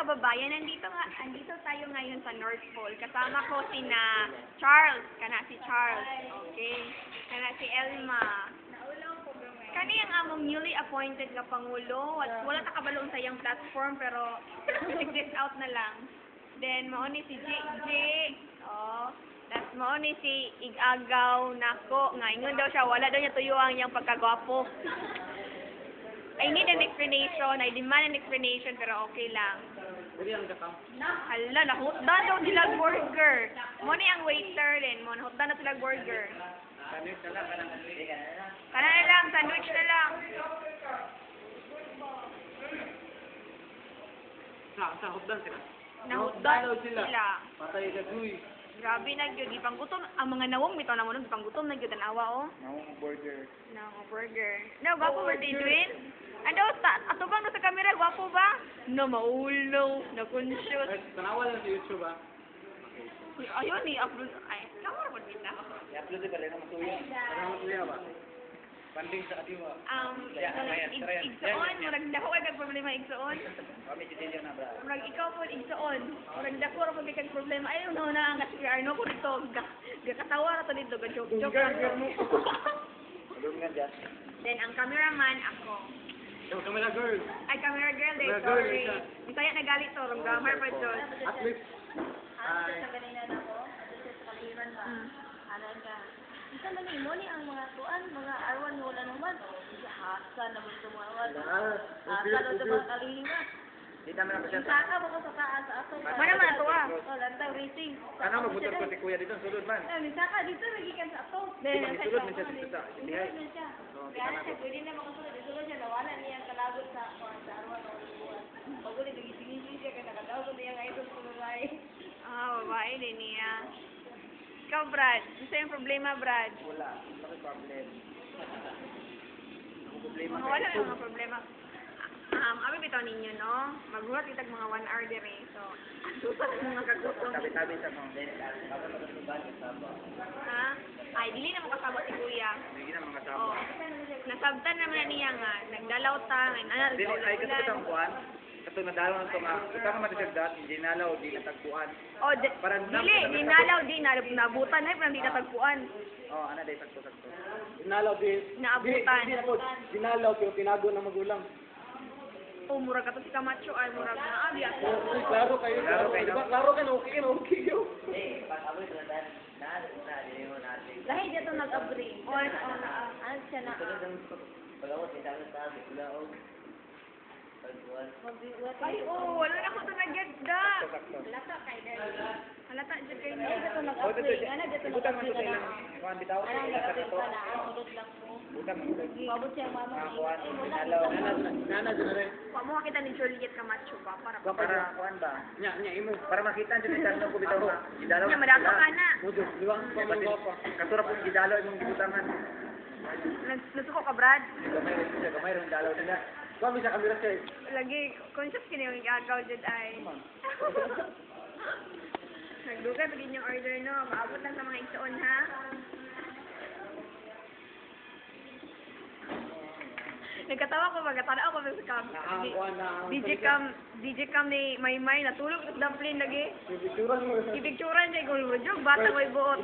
kababayan, andito tayo ngayon sa North Pole. Kasama ko sina Charles, si Charles, okay? Si Elma. Kani ang among newly appointed nga Pangulo. Wala ta kabaloon sa iyang platform, pero check out na lang. Then, mauni si JJ. Oh. Tapos mauni si Igagaw nako. Nga, ingon daw siya, wala daw niya tuyo ang iyang pagkagwapo. I need an explanation. I demand an explanation, pero okay lang. Hala, nahutdan daw sila burger. Mo ni ang waiter din. Mo, nahutdan na sila burger. Sandwich na lang, Kana na lang, sandwich na lang. Sa hotdan sila? Nahutdan sila. Patay ka, guy. Grabe na gyud ipanggutom ang mga nawong bitaw na mo ipanggutom na gyud an awa oh. Nawong burger. No, burger. No, gwapo ba si Edwin? Ano atubang na sa camera gwapo ba? No, maulo, na conscious. Tanawa lang sa YouTube ah. Ayun ni upload ay kamera mo bitaw. I-upload ka rin ang matuya. Ano matuya ba? Panding sa adiwa. Igsoon, murag dako kay problema igsoon. Kami dito na bra. Murag ikaw po igsoon. Murag dako ra pag kay problema. Ayaw na na ang si Arno ko dito. Gakatawa ra to dito, joke. Then ang cameraman ako. Yung camera girl. Ay, camera girl day, sorry. Bisaya na galit to, rong gamar pa to. At least. Sa kanina na ko, sa kaliran ba? Ano ka? Isa man ni mo ni ang mga tuan, mga arwan wala naman. Isa hasa na mo sa mga arwan. Hasa na sa mga kaliran. Di naman ako siya. Saka ba ko sa taas sa ato? Mana man to ah. Oh, lantaw racing. Ano mabutor ko si kuya dito, sulod man. Ay, saka dito nagikan sa ato. Sulod man siya dito sa dihay. Kaya siya pwede na makasulod. Sulod siya nawala niya ang kalabot sa arwan o buwan. Paguli nagisingin siya kaya nakadaw ko niya nga ito sa babae. Ah, babae din niya. Ikaw, Brad. Gusto yung problema, Brad? Wala. Bakit problem? Ako problema. Wala na mga problema. Abi bitaw ninyo, no? Magbuhat kitag mga 1 hour dire. So, susan mga kagutom. Tabi-tabi sa mga bed. Bakit matutubad yung sabo? Ha? Ay, dili na makasabot si Kuya. Hindi na mga Oh. sabo. Nasabtan naman na niya nga. Nagdalaw ta. Dili, ay kasi itong kuhan. Kato nadalaw nito nga. Kita ka matisagdat, hindi nalaw, di natagpuan. Oh, dili. Dinalaw, di. Nabutan na. Parang di natagpuan. Oh, ano day tagpo-tagpo. Dinalaw, di. Naabutan. Dinalaw, pero tinago ng magulang. Oh, murag ka to si Camacho. Ay, murag na abi. Klaro kayo. Klaro kayo. Klaro ka na, okay yun. Lahi dito nag-abri. Oh, Ano siya na? ay, oh, wala na ko ito nag-ganda. Lata kay dali. Halata, dyan kayo Lahi dito na. nag-abri. Ano dito Butang nag-abri mo sa ka na? ilang. Kuhan bitaw. Anong nag-abri ka na? Ang sulod lang po. Butang mo. Mabot siya mama. Kuhan, Ay, wala. dinalaw. Nana, dyan na rin. Huwag mo makita ni Juliet Camacho ba? Para Para kuhan ba? Nya imo. Para makita dyan yung tanong ko bitaw nga. Gidalaw. Nya, madako ka na. Mudo, liwang pa. Kasura po gidalaw imong gibutangan. Nasuko ka, Brad? Gamay rin dalaw nila. Kami sa kamera siya. Lagi, conscious ka na yung gagaw dyan ay. Nagdugay pag yung order, no? Maabot lang sa mga igsoon, ha? Nagkatawa ko, magkatanaw ko sa cam. DJ cam ni Maymay, natulog sa dumpling lagi. Picturean mo. Ipicturan siya, kung jog, bata ko ibuot.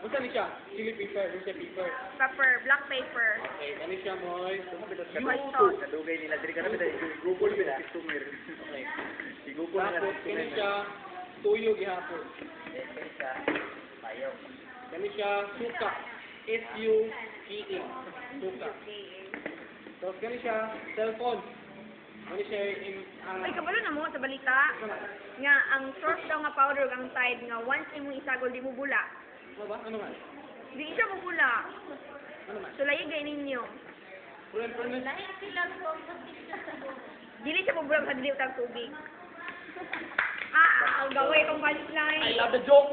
Unsa ni siya? Chili pepper, unsa pepper. Pepper, black paper. Okay, kani siya moy. White sauce. Nadugay nila diri kana bitaw Google bitaw customer. Okay. Si Google nila kani siya tuyo gihapon. Kani siya payo. Kani siya suka. S-U-K-A. Suka. Tapos kani siya cellphone. Kani siya Ay, kabalo na mo sa balita. Nga, ang source daw nga powder ang side nga once imong isagol, di mo bula. ano ba? Ano man? Di siya mo bula. Ano man? So, layo gay ninyo. Friend. Lahi sila po. Dili siya mo bula sa dili utang tubig. Ang gawin kong punchline. I love the joke.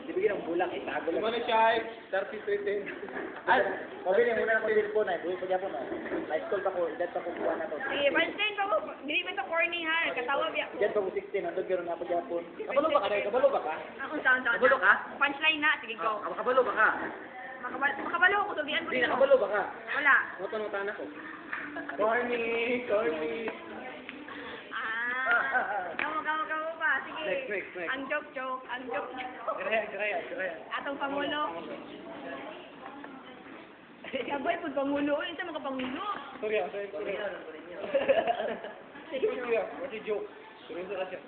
Dibigyan ng bulang itago lang. Ano siya? 3310. Ay, pabili muna ako dito po na. Buhay pa niya po na. High school pa ko. Edad pa ko kuha na to. Sige, punchline pa ko. Dili ba ito corny ha? Katawa biya ko. Edad pa ko 16. Nandun pero na po niya po. Kabalo ba ka na? Kabalo ba ka? Unsa. Kabalo ka? Punchline na. Sige, go. Kabalo ba ka? Makabalo ko. Tugian mo Hindi, dito. nakabalo ba ka? Wala. Moto ng tanak ko. Corny. Ang joke. Great. Atong Pangulo. Sabay pud Pangulo, unsa man ka Pangulo? Sorry. What's your joke? Sunod na siya.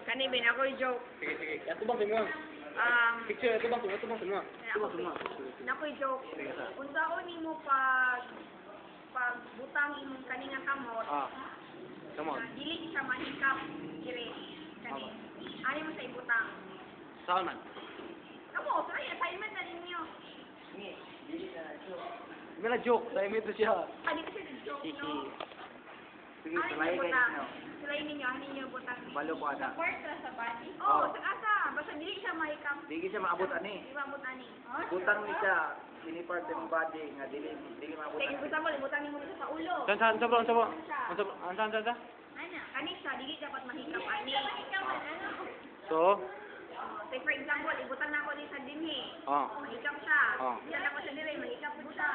Kani bin ako joke. Sige. Ato bang timuang? Picture, ato bang timuang? Nakoy joke. Unsaon nimo pag butang imong kaninga kamot? Come on. Dili siya mahikap dire. Kani. Ani mo sa ibutang. Saan man? Kamo, try assignment na ninyo. May na joke, dahil may ito siya. Ani kasi joke no. Sige, Ani salay mo guys. butang. Salay ninyo, ani ninyo butang. Balo ko ana. Support sa body. Oh, sa asa. Basta dili siya mahikap. Dili siya maabot ani. Di ba abot ani? Butang ni siya, ini part ng body nga dili maabot. Sige, gusto mo, ibutang nimo sa ulo. Saan? Ana, kani siya dili dapat mahikap ani. So, Say for example, ibutang na ako ni sa dinhi. Mahikap siya. Diyan ako sa dire, mahikap po siya.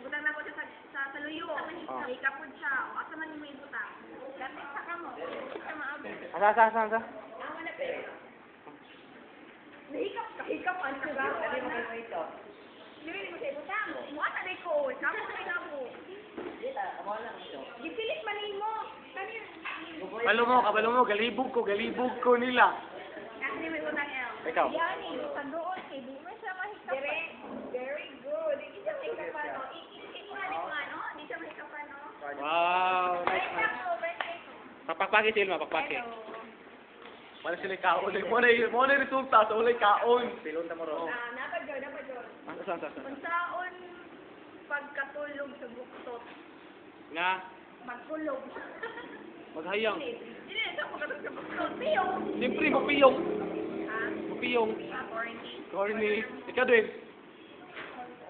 Ibutang na ako siya sa saluyo. Mahikap po siya. O asa man nimo ibutang? Dati sa kamo. Sa maabot. asa? Amo na pero. Hikap ano ka ba? Dili mo kayo ito. Dili mo sa ibutang. Mo ata dai ko. Kamo kay nabo. Gipilit man nimo. Kani. Kabalo mo, galibog ko nila. Kasi may utang L. Ikaw. Yan eh, sa doon, kay di mo siya mahikap. Very good. Hindi siya mahikap no? Ikingani mo ano? Hindi siya mahikap no? Wow, nice. Birthday ko. Pakpaki si Ilma, pakpaki. Hello. Wala sila kaon. Mo na resulta sa ulay kaon. Pilon ta mo ro. Napagod. Saan? Unsaon pagkatulog sa buktot? Nga, Magtulog. maghayang. Hindi, ito pagkatulog sa buktot. Piyong. Siyempre, mapiyong. Ha? Mapiyong. Corny. Corny. Ikaw din.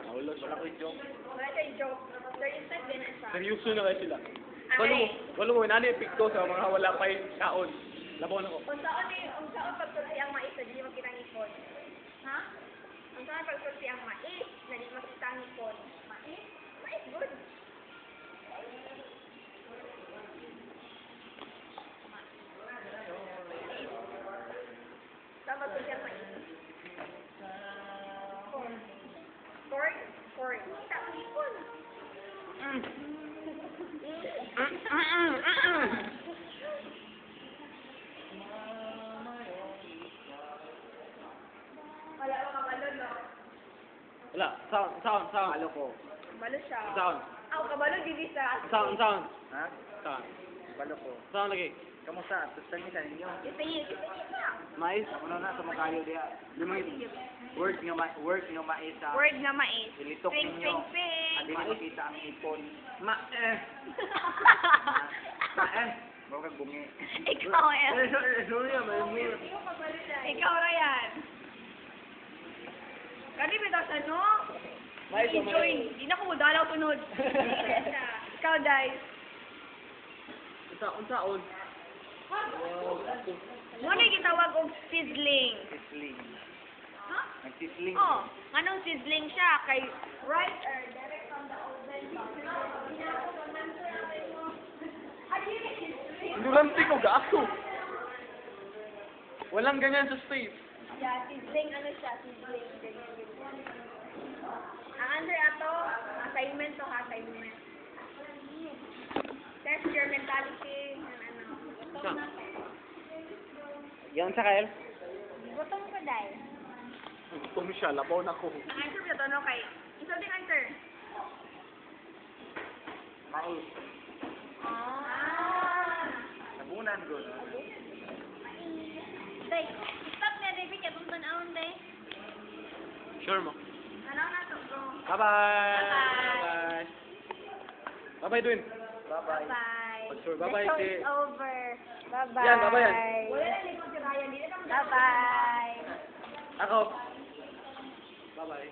Wala ko joke. Wala kayo joke. There is that din siya. Seryoso na kayo sila. Walo mo, nani epekto sa mga wala pa yung kaon. Labaw na ko. Unsaon pagsulti ang mais na di makita ang ipon? Ha? Unsaon pagsulti ang mais na di makita ang ipon? Mais? Mais, good. Saan pagsulti ang mais? Corn. Kita ang ipon. Wala ko kabalo, no? Wala. Sound. Halo ko. Kabalo siya. Sound. Kabalo, dili sa... Sound. Ha? Sound. Balo ko. Sound lagi. Kamusta? Tusta niyo sa ninyo? Ipingin na. Mais. Ano na sa makayo diya? Work nga mais sa Word na mais. ilitok Ping, ninyo. ping, ping. Adi ni makita ang ipon. Bawa kag bungi. Ikaw, El. Sorry, may Ikaw, Ryan. Kani bitaw sa no? Mais, Enjoy. Di na ko dalaw tunod. Ikaw, Dai. Unsaon? Mo na gitawag og sizzling. Sisling. Ha? Nagsisling. Oh, anong sizzling siya? Kay right or direct from the oven. Durante ko gaso. Walang ganyan sa States. Yeah, sizzling ano siya? Sizzling. Ganyan. Ang under ato, assignment to assignment. Test your mentality. Sa? Yan sa Kyle? Gutom ko dahil. Gutom siya, labaw na ko. Ang answer ko no kay. Isa ding answer. Mais. Nabunan ko. Day, stop na David, katong tanawon day. Sure mo. Ano na to, bro? Bye-bye. Bye-bye. Bye-bye, Dwayne. Bye-bye. Bye. Sure, bye-bye, The show si- is over. Bye-bye. Yan, bye-bye yan. Wala na likod si Ryan. Dito kami Bye-bye. Ako. Bye-bye.